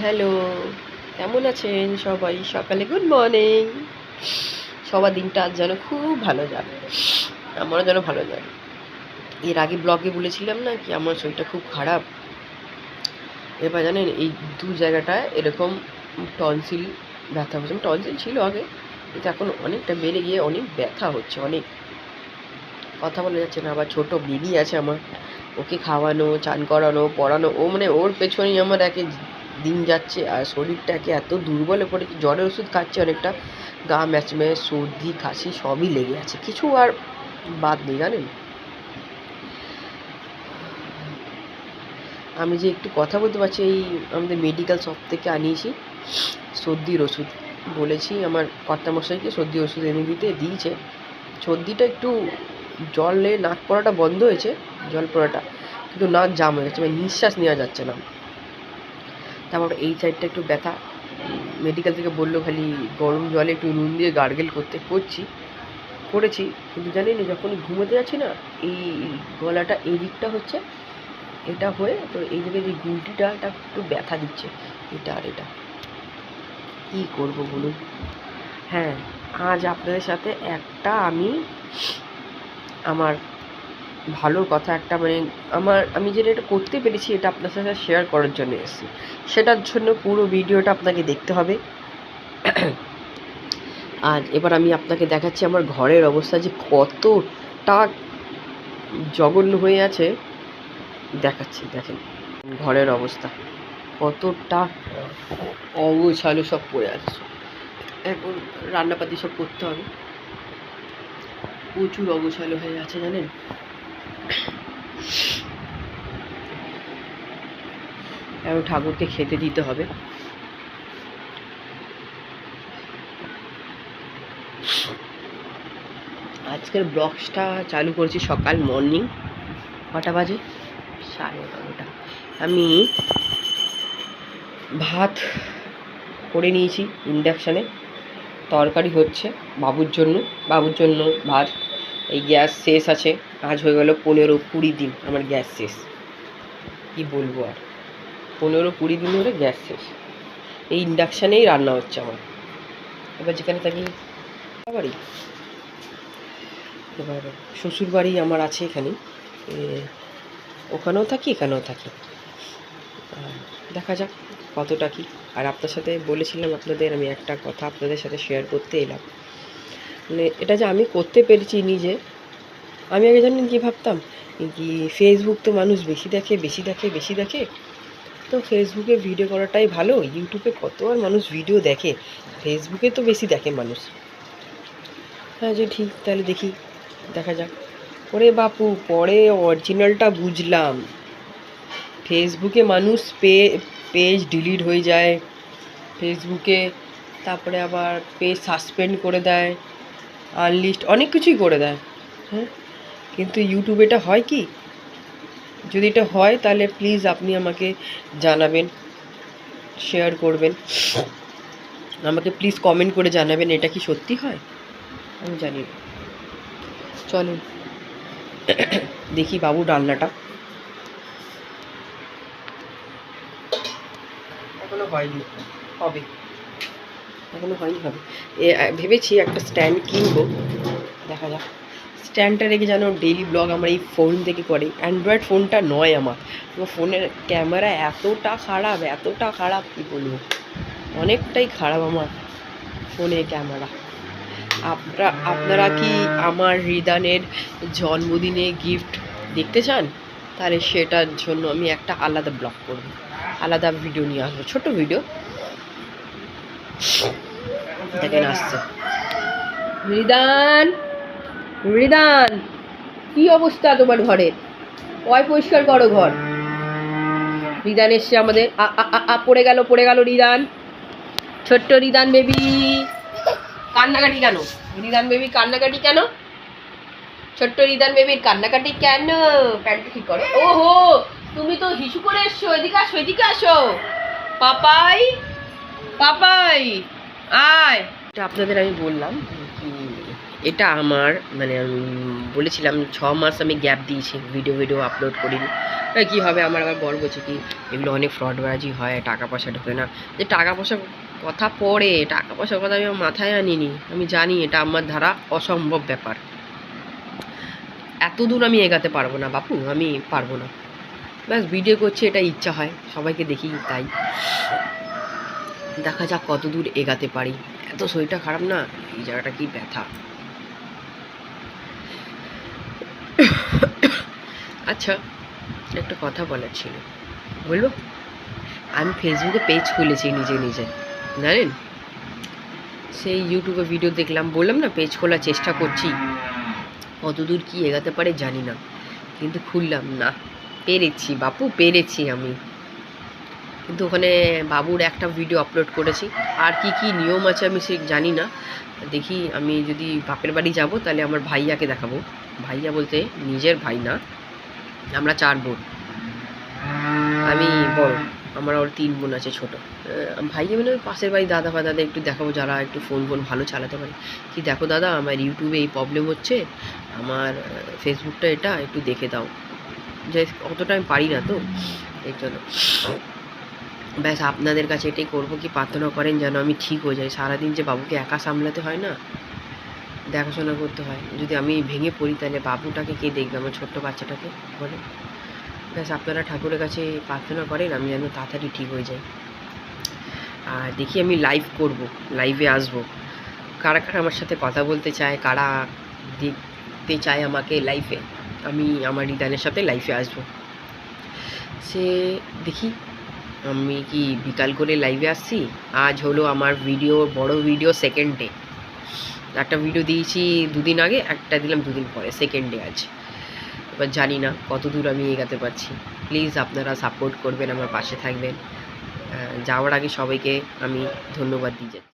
Hello, কেমন আছেন সবাই? সকালে গুড মর্নিং। সবার দিনটা আজ যেন খুব ভালো যাক, আমারও যেন ভালো যায়। এর আগে ব্লগে বলেছিলাম না কি আমার শরীরটা খুব খারাপ। এবার জানেন এই দু জায়গাটায় এরকম টনসিল ব্যথা হচ্ছে। টনসিল ছিল আগে, কিন্তু এখন অনেকটা বেড়ে গিয়ে অনেক ব্যথা হচ্ছে, অনেক কথা বলা যাচ্ছে না। আবার ছোট বেবি আছে আমার, ওকে খাওয়ানো, চান করানো, পড়ানো, ও মানে ওর পেছনেই আমার একে দিন যাচ্ছে। আর শরীরটাকে এত দুর্বল হয়ে পড়েছে, জ্বরের ওষুধ খাচ্ছি অনেকটা, গা ম্যাচম্যাচ, সর্দি কাশি সবই লেগে আছে, কিছু আর বাদ নেই জানেন। আমি যে একটু কথা বলতে পারছি, এই আমাদের মেডিকেল শপ থেকে আনিয়েছি সর্দির ওষুধ। বলেছি আমার কর্তামশাইকে সর্দির ওষুধ এনে দিতে, দিয়েছে। সর্দিটা একটু জলে নাক পড়াটা বন্ধ হয়েছে, জল পড়াটা, কিন্তু নাক জাম হয়ে গেছে, মানে নিঃশ্বাস নেওয়া যাচ্ছে না। তারপর এই সাইডটা একটু ব্যথা। মেডিকেল থেকে বললো খালি গরম জলে একটু নুন দিয়ে গার্গেল করেছি, কিন্তু জানি না যখন ঘুমোতে যাচ্ছি না, এই গলাটা এই দিকটা হচ্ছে, এটা হয়ে তো এই দিকে যে গুলটিটা এটা একটু ব্যথা দিচ্ছে, এটা আর এটা কী করবো বলুন। হ্যাঁ, আজ আপনাদের সাথে একটা আমার ভালোর কথা একটা, মানে আমি যেটা এটা করতে পেরেছি এটা আপনার সাথে শেয়ার করার জন্য এসেছি। সেটার জন্য পুরো ভিডিওটা আপনাকে দেখতে হবে। আর এবার আমি আপনাকে দেখাচ্ছি আমার ঘরের অবস্থা যে কতটা জঘন্য হয়ে আছে, দেখাচ্ছি। দেখেন ঘরের অবস্থা কতটা অগোছালো, সব পড়ে আছে। এখন রান্নাপাতি সব করতে হবে, প্রচুর অগোছালো হয়ে আছে জানেন। এখন ঠাকুরকে খেতে দিতে হবে। আজকের ব্লগসটা চালু করেছি সকাল মর্নিং, কটা বাজে? 11:30। আমি ভাত করে নিয়েছি ইন্ডাকশানে, তরকারি হচ্ছে বাবুর জন্য ভাত। এই গ্যাস শেষ আছে, আজ হয়ে গেল 15-20 দিন আমার গ্যাস শেষ। কি বলবো আর, 15-20 দিন ধরে গ্যাস শেষ। এই ইন্ডাকশানেই রান্না হচ্ছে আমার। এবার যেখানে থাকি বাড়ি, এবার শ্বশুরবাড়ি আমার আছে এখানে, ওখানেও থাকি এখানেও থাকি। দেখা যাক কতটা কি। আর আপনার সাথে বলেছিলাম আপনাদের, আমি একটা কথা আপনাদের সাথে শেয়ার করতে এলাম, মানে এটা যে আমি করতে পেরেছি নিজে। আমি আগে জানেন কি ভাবতাম, কি ফেসবুক তো মানুষ বেশি দেখে, তো ফেসবুকে ভিডিও করাটাই ভালো। ইউটিউবে কত আর মানুষ ভিডিও দেখে, ফেসবুকে তো বেশি দেখে মানুষ। হ্যাঁ যে ঠিক, তাহলে দেখি, দেখা যাক। ওরে বাপু, পরে অরিজিনালটা বুঝলাম। ফেসবুকে মানুষ পেজ ডিলিট হয়ে যায় ফেসবুকে, তারপরে আবার পেজ সাসপেন্ড করে দেয়, আনলিস্ট অনেক কিছুই করে দেয়। হ্যাঁ, কিন্তু ইউটিউবে এটা হয় কি? যদি এটা হয় তাহলে প্লিজ আপনি আমাকে জানাবেন, শেয়ার করবেন, আমাকে প্লিজ কমেন্ট করে জানাবেন এটা কি সত্যি হয়, আমি জানি না। চলুন দেখি বাবুর রান্নাটা। এখনো হয়নি, হবে, হবে। ভেবেছি একটা স্ট্যান্ড কিনবো, দেখা যাক। স্ট্যান্ডটা রেখে যেন ডেইলি ব্লগ আমার এই ফোন থেকে করে। অ্যান্ড্রয়েড ফোনটা নয় আমার ফোনের ক্যামেরা এতটা খারাপ কী বলবো, অনেকটাই খারাপ আমার ফোনের ক্যামেরা। আপনারা কি আমার রিদানের জন্মদিনে গিফট দেখতে চান? তাহলে সেটার জন্য আমি একটা আলাদা ব্লগ করব, আলাদা ভিডিও নিয়ে আসবো, ছোট ভিডিও। দেখেন আসছে রিদান, কি অবস্থা তোমার ঘরের? পরিষ্কার করো ঘর। রিদান এসছে আমাদের, পড়ে গেল রিদান, ছোট্ট রিদান বেবি। কান্নাকাটি কেন রিদান বেবি, কান্নাকাটি কেন? ছোট্ট রিদান বেবির কান্নাকাটি কেন? প্যান্টটা ঠিক করো। ওহো, তুমি তো হিসু করে এসছো, এদিকে আসো। পাপাই আয়। এটা আপনাদের আমি বললাম কি, এটা আমার মানে বলেছিলাম 6 মাস আমি গ্যাপ দিয়েছি, ভিডিও আপলোড করিনি। কী হবে, আমার আবার বর বলছে কি এগুলো অনেক ফ্রডবাজি হয়, টাকা পয়সা ঢোকে না। যে টাকা পয়সার কথা পড়ে, টাকা পয়সার কথা আমি আমার মাথায় আনিনি। আমি জানি এটা আমার দ্বারা অসম্ভব ব্যাপার, এত দূর আমি এগাতে পারবো না বাপু, আমি পারবো না। ব্যাস ভিডিও করছি, এটা ইচ্ছা হয়, সবাইকে দেখি তাই। দেখা যাক কত দূর এগাতে পারি। এত শরীরটা খারাপ না, এই জায়গাটা কি ব্যথা। আচ্ছা, একটা কথা বলার ছিল, বলবো? আমি ফেসবুকে পেজ খুলেছি নিজে নিজে, জানেন? সেই ইউটিউবে ভিডিও দেখলাম, বললাম না পেজ খোলার চেষ্টা করছি, কত দূর কী এগাতে পারে জানি না, কিন্তু খুললাম না। পেরেছি বাপু, পেরেছি আমি। কিন্তু ওখানে বাবুর একটা ভিডিও আপলোড করেছি, আর কি কি নিয়ম আছে আমি সে জানি না। দেখি আমি যদি বাপের বাড়ি যাব তাহলে আমার ভাইয়াকে দেখাবো। ভাইয়া বলতে নিজের ভাই না, আমরা 4 বোন, আমি বড়, আমার ওর 3 বোন আছে ছোটো। ভাইয়া মানে ওই পাশের বাড়ি দাদা ফাদাদের একটু দেখাবো, যারা একটু ফোন ভালো চালাতে পারে। কি দেখো দাদা, আমার ইউটিউবে এই প্রবলেম হচ্ছে, আমার ফেসবুকটা এটা একটু দেখে দাও। যে অতটা আমি পারি না তো, এর জন্য ব্যাস আপনাদের কাছে এটাই করবো, কি প্রার্থনা করেন যেন আমি ঠিক হয়ে যাই। সারাদিন যে বাবুকে একা সামলাতে হয় না, দেখাশোনা করতে হয়, যদি আমি ভেঙে পড়ি তাহলে বাবুটাকে কে দেখবে, আমার ছোট্ট বাচ্চাটাকে বলে। ব্যাস আপনারা ঠাকুরের কাছে প্রার্থনা করেন আমি যেন তাড়াতাড়ি ঠিক হয়ে যাই। আর দেখি আমি লাইভ করব, লাইভে আসবো। কারা কারা আমার সাথে কথা বলতে চায়, কারা দেখতে চায় আমাকে লাইভে, আমি আমার রিদানের সাথে লাইভে আসবো। সে দেখি আমি কি বিকাল করে লাইভে আসছি। আজ হলো আমার ভিডিও, বড় ভিডিও সেকেন্ড ডে। একটা ভিডিও দিয়েছি 2 দিন আগে, একটা দিলাম 2 দিন পরে, সেকেন্ড ডে আজ। এবার জানি না কত দূর আমি এগাতে পারছি। প্লিজ আপনারা সাপোর্ট করবেন, আমার পাশে থাকবেন। যাওয়ার আগে সবাইকে আমি ধন্যবাদ দিই।